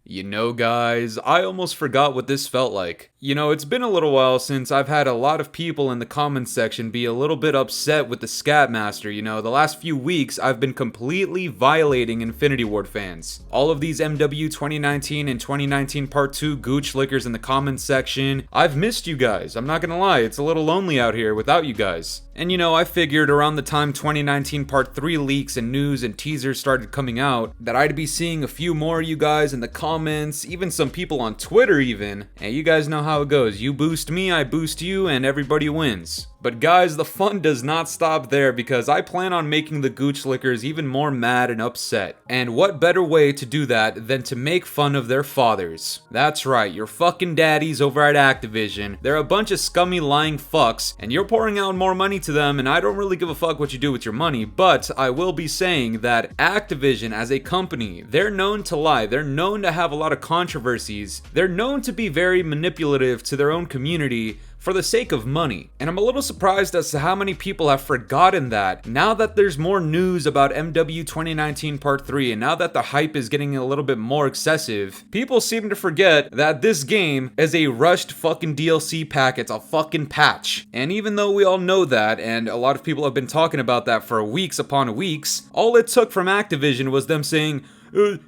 You know, guys, I almost forgot what this felt like. You know, it's been a little while since I've had a lot of people in the comments section be a little bit upset with the Scatmaster. You know, the last few weeks I've been completely violating Infinity Ward fans. All of these MW 2019 and 2019 Part 2 gooch lickers in the comments section. I've missed you guys. I'm not gonna lie, it's a little lonely out here without you guys. And you know, I figured around the time 2019 Part 3 leaks and news and teasers started coming out that I'd be seeing a few more of you guys in the comments, even some people on Twitter even. And you guys know how it goes. You boost me, I boost you, and everybody wins. But guys, the fun does not stop there because I plan on making the gooch lickers even more mad and upset. And what better way to do that than to make fun of their fathers? That's right, your fucking daddies over at Activision. They're a bunch of scummy lying fucks, and you're pouring out more money to them, and I don't really give a fuck what you do with your money, but I will be saying that Activision as a company, they're known to lie, they're known to have a lot of controversies, they're known to be very manipulative to their own community for the sake of money. And I'm a little surprised as to how many people have forgotten that now that there's more news about MW 2019 Part 3 and now that the hype is getting a little bit more excessive, people seem to forget that this game is a rushed fucking DLC pack, it's a fucking patch. And even though we all know that, and a lot of people have been talking about that for weeks upon weeks, all it took from Activision was them saying,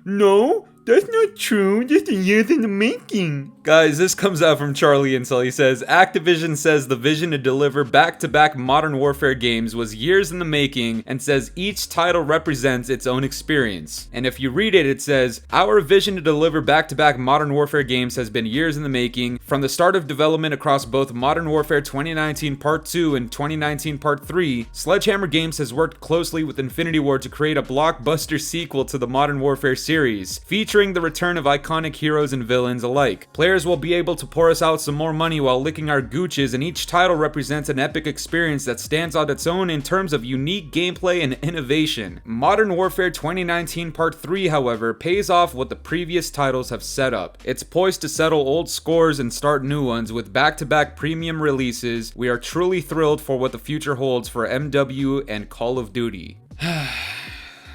no, that's not true, just a years in the making. Guys, this comes out from CHARLIEINTEL. He says, Activision says the vision to deliver back-to-back Modern Warfare games was years in the making and says each title represents its own experience. And if you read it, it says, our vision to deliver back-to-back Modern Warfare games has been years in the making. From the start of development across both Modern Warfare 2019 Part 2 and 2019 Part 3, Sledgehammer Games has worked closely with Infinity Ward to create a blockbuster sequel to the Modern Warfare series, featuring the return of iconic heroes and villains alike. Players will be able to pour us out some more money while licking our gooches, and each title represents an epic experience that stands on its own in terms of unique gameplay and innovation. Modern Warfare 2019 Part 3, however, pays off what the previous titles have set up. It's poised to settle old scores and start new ones with back-to-back premium releases. We are truly thrilled for what the future holds for MW and Call of Duty.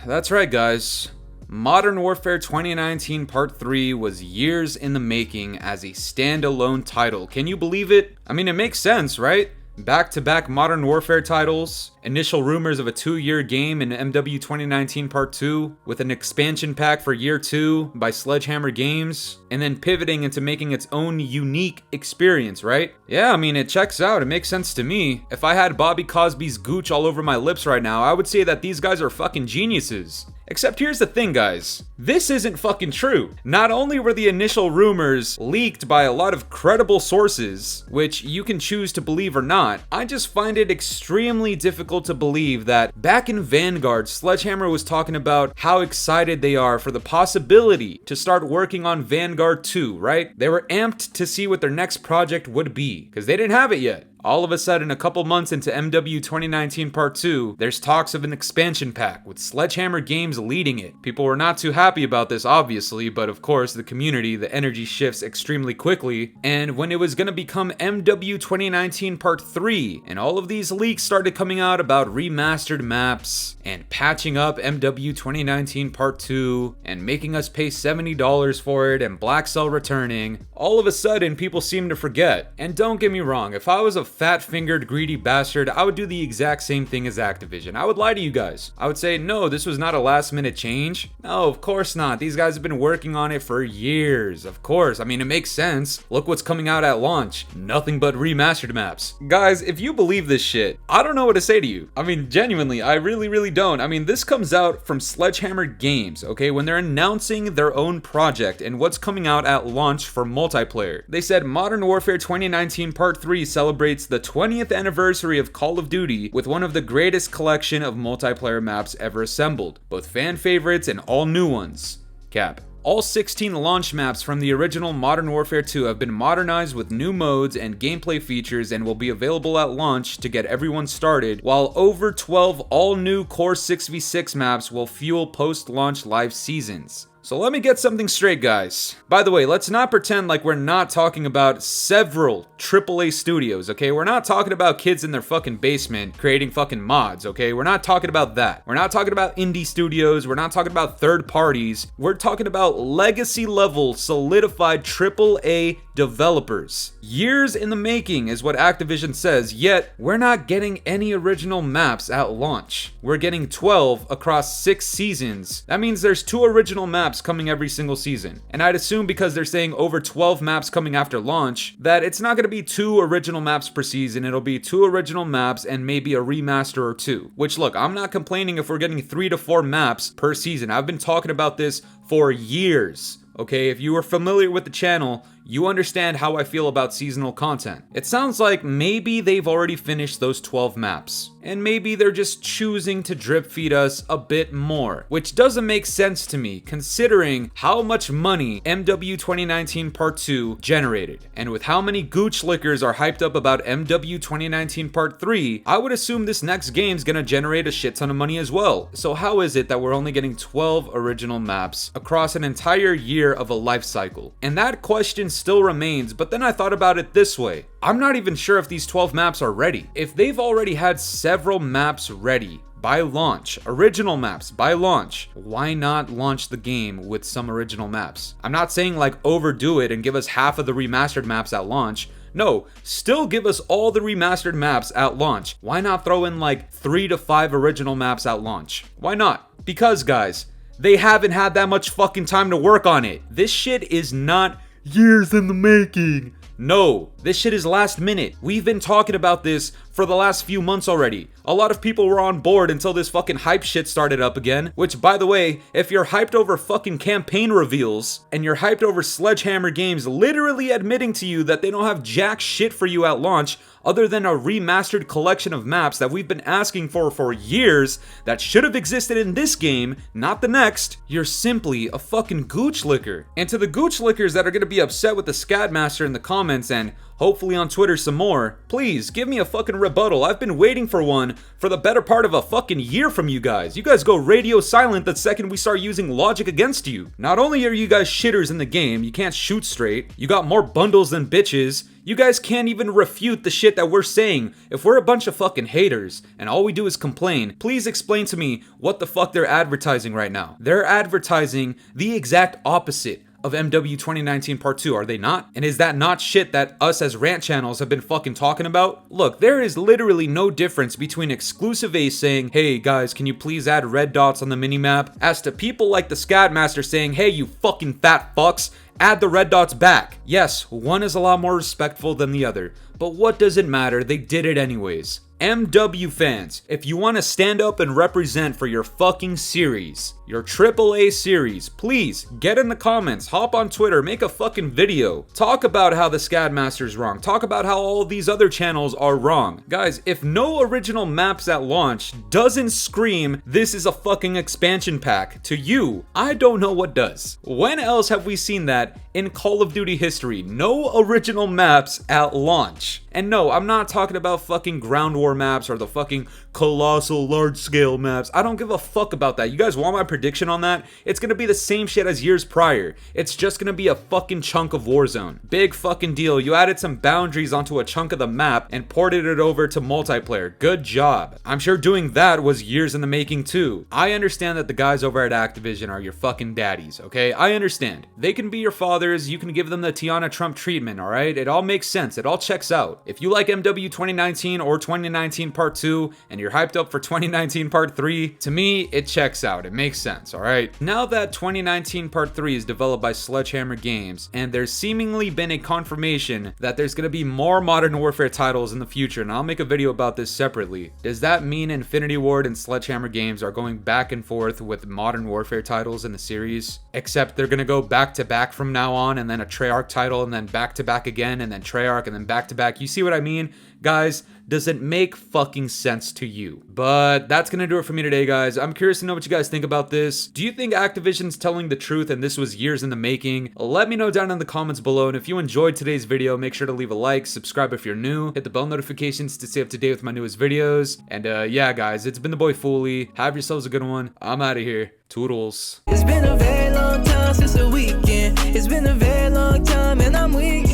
That's right, guys. Modern Warfare 2019 Part 3 was years in the making as a standalone title. Can you believe it? I mean, it makes sense, right? Back-to-back Modern Warfare titles, initial rumors of a 2-year game in MW 2019 Part 2, with an expansion pack for Year 2 by Sledgehammer Games, and then pivoting into making its own unique experience, right? Yeah, I mean, it checks out, it makes sense to me. If I had Bobby Cosby's gooch all over my lips right now, I would say that these guys are fucking geniuses. Except here's the thing, guys. This isn't fucking true. Not only were the initial rumors leaked by a lot of credible sources, which you can choose to believe or not, I just find it extremely difficult to believe that back in Vanguard, Sledgehammer was talking about how excited they are for the possibility to start working on Vanguard 2, right? They were amped to see what their next project would be, because they didn't have it yet. All of a sudden, a couple months into MW 2019 Part 2, there's talks of an expansion pack with Sledgehammer Games leading it. People were not too happy about this, obviously, but of course, the community, the energy shifts extremely quickly. And when it was gonna become MW 2019 Part 3, and all of these leaks started coming out about remastered maps, and patching up MW 2019 Part 2, and making us pay $70 for it, and BLACKCELL returning, all of a sudden, people seem to forget. And don't get me wrong, if I was a fat-fingered, greedy bastard, I would do the exact same thing as Activision. I would lie to you guys. I would say, no, this was not a last-minute change. No, of course not. These guys have been working on it for years. Of course. I mean, it makes sense. Look what's coming out at launch. Nothing but remastered maps. Guys, if you believe this shit, I don't know what to say to you. I mean, genuinely, I really don't. I mean, this comes out from Sledgehammer Games, okay? When they're announcing their own project and what's coming out at launch for multiplayer. They said Modern Warfare 2019 Part 3 celebrates the 20th anniversary of Call of Duty with one of the greatest collection of multiplayer maps ever assembled, both fan favorites and all new ones. Cap. All 16 launch maps from the original Modern Warfare 2 have been modernized with new modes and gameplay features and will be available at launch to get everyone started, while over 12 all-new Core 6v6 maps will fuel post-launch live seasons. So let me get something straight, guys. By the way, let's not pretend like we're not talking about several AAA studios, okay? We're not talking about kids in their fucking basement creating fucking mods, okay? We're not talking about that. We're not talking about indie studios. We're not talking about third parties. We're talking about legacy level solidified AAA developers. Years in the making is what Activision says, yet we're not getting any original maps at launch. We're getting 12 across 6 seasons. That means there's 2 original maps coming every single season. And I'd assume because they're saying over 12 maps coming after launch, that it's not going to be 2 original maps per season. It'll be 2 original maps and maybe a remaster or 2. Which, look, I'm not complaining if we're getting 3 to 4 maps per season. I've been talking about this for years. Okay, if you are familiar with the channel, you understand how I feel about seasonal content. It sounds like maybe they've already finished those 12 maps, and maybe they're just choosing to drip feed us a bit more, which doesn't make sense to me considering how much money MW 2019 Part 2 generated. And with how many gooch lickers are hyped up about MW 2019 Part 3, I would assume this next game's gonna generate a shit ton of money as well. So how is it that we're only getting 12 original maps across an entire year of a life cycle? And that question still remains, but then I thought about it this way. I'm not even sure if these 12 maps are ready. If they've already had several maps ready by launch, original maps by launch, why not launch the game with some original maps? I'm not saying like overdo it and give us half of the remastered maps at launch. No, still give us all the remastered maps at launch. Why not throw in like 3 to 5 original maps at launch? Why not? Because guys, they haven't had that much fucking time to work on it. This shit is not years in the making. No, this shit is last minute. We've been talking about this for the last few months already. A lot of people were on board until this fucking hype shit started up again. Which, by the way, if you're hyped over fucking campaign reveals, and you're hyped over Sledgehammer Games literally admitting to you that they don't have jack shit for you at launch, other than a remastered collection of maps that we've been asking for years that should have existed in this game, not the next, you're simply a fucking gooch licker. And to the gooch lickers that are gonna be upset with the Scatmaster in the comments and hopefully on Twitter some more, please give me a fucking rebuttal. I've been waiting for one for the better part of a fucking year from you guys. You guys go radio silent the second we start using logic against you. Not only are you guys shitters in the game, you can't shoot straight, you got more bundles than bitches, you guys can't even refute the shit that we're saying. If we're a bunch of fucking haters and all we do is complain, please explain to me what the fuck they're advertising right now. They're advertising the exact opposite of MW 2019 Part 2, are they not? And is that not shit that us as rant channels have been fucking talking about? Look, there is literally no difference between Exclusive Ace saying, hey guys, can you please add red dots on the minimap, as to people like the Scatmaster saying, hey you fucking fat fucks, add the red dots back. Yes, one is a lot more respectful than the other, but what does it matter? They did it anyways. MW fans, if you want to stand up and represent for your fucking series, your AAA series, please get in the comments, hop on Twitter, make a fucking video. Talk about how the Scatmaster's wrong. Talk about how all these other channels are wrong. Guys, if no original maps at launch doesn't scream, this is a fucking expansion pack to you, I don't know what does. When else have we seen that in Call of Duty history? No original maps at launch. And no, I'm not talking about fucking ground war maps or the fucking colossal large scale maps. I don't give a fuck about that. You guys want my prediction on that? It's gonna be the same shit as years prior. It's just gonna be a fucking chunk of Warzone. Big fucking deal. You added some boundaries onto a chunk of the map and ported it over to multiplayer. Good job. I'm sure doing that was years in the making too. I understand that the guys over at Activision are your fucking daddies, okay? I understand. They can be your fathers. You can give them the Tiana Trump treatment, alright? It all makes sense. It all checks out. If you like MW 2019 or 2019 Part 2 and you're hyped up for 2019 Part 3, to me, it checks out. It makes sense, alright? Now that 2019 Part 3 is developed by Sledgehammer Games, and there's seemingly been a confirmation that there's gonna be more Modern Warfare titles in the future, and I'll make a video about this separately. Does that mean Infinity Ward and Sledgehammer Games are going back and forth with Modern Warfare titles in the series? Except they're gonna go back to back from now on, and then a Treyarch title, and then back to back again, and then Treyarch, and then back to back. You see what I mean? Guys, does it make fucking sense to you? But that's gonna do it for me today, guys. I'm curious to know what you guys think about this. Do you think Activision's telling the truth and this was years in the making? Let me know down in the comments below, and if you enjoyed today's video, make sure to leave a like, subscribe if you're new, hit the bell notifications to stay up to date with my newest videos. And yeah, guys, it's been the boy Fooly. Have yourselves a good one. I'm out of here. Toodles. It's been a very long long time since the weekend. It's been a very long time and I'm weak.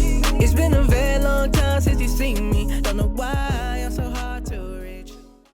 It's been a very long time since you seen me. Don't know why